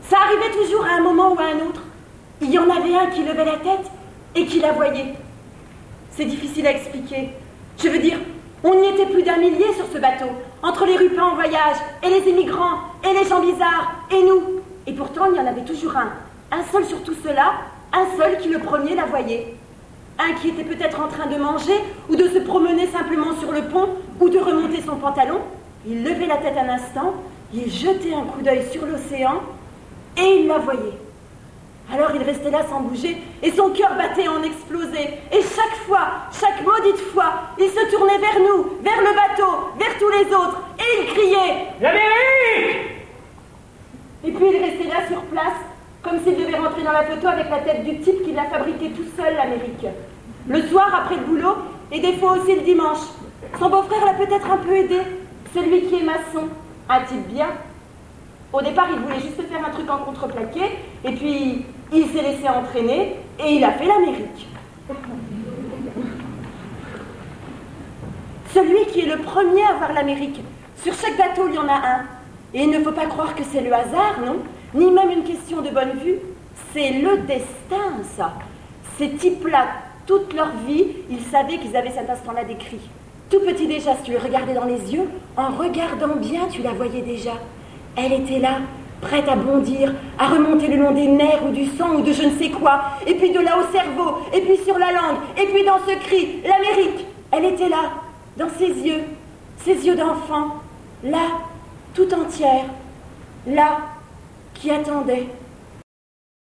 Ça arrivait toujours à un moment ou à un autre. Il y en avait un qui levait la tête et qui la voyait. C'est difficile à expliquer. Je veux dire, on n'y était plus d'1 millier sur ce bateau, entre les rupins en voyage, et les immigrants, et les gens bizarres, et nous. Et pourtant, il y en avait toujours un seul sur tout cela, un seul qui le premier la voyait. Un qui était peut-être en train de manger, ou de se promener simplement sur le pont, ou de remonter son pantalon. Il levait la tête un instant, il jetait un coup d'œil sur l'océan, et il la voyait. Alors il restait là sans bouger, et son cœur battait en explosé. Et chaque fois, chaque maudite fois, il se tournait vers nous, vers le bateau, vers tous les autres, et il criait « L'Amérique !» Et puis il restait là sur place, comme s'il devait rentrer dans la photo avec la tête du type qui l'a fabriqué tout seul, l'Amérique. Le soir, après le boulot, et des fois aussi le dimanche. Son beau-frère l'a peut-être un peu aidé, celui qui est maçon, un type bien. Au départ, il voulait juste faire un truc en contreplaqué, et puis il s'est laissé entraîner, et il a fait l'Amérique. Celui qui est le premier à voir l'Amérique. Sur chaque bateau, il y en a un. Et il ne faut pas croire que c'est le hasard, non? Ni même une question de bonne vue. C'est le destin, ça. Ces types-là, toute leur vie, ils savaient qu'ils avaient cet instant-là d'écrit. Tout petit déjà, si tu les regardais dans les yeux, en regardant bien, tu la voyais déjà. Elle était là, prête à bondir, à remonter le long des nerfs ou du sang ou de je ne sais quoi, et puis de là au cerveau, et puis sur la langue, et puis dans ce cri, l'Amérique. Elle était là, dans ses yeux d'enfant, là, tout entière, là, qui attendait.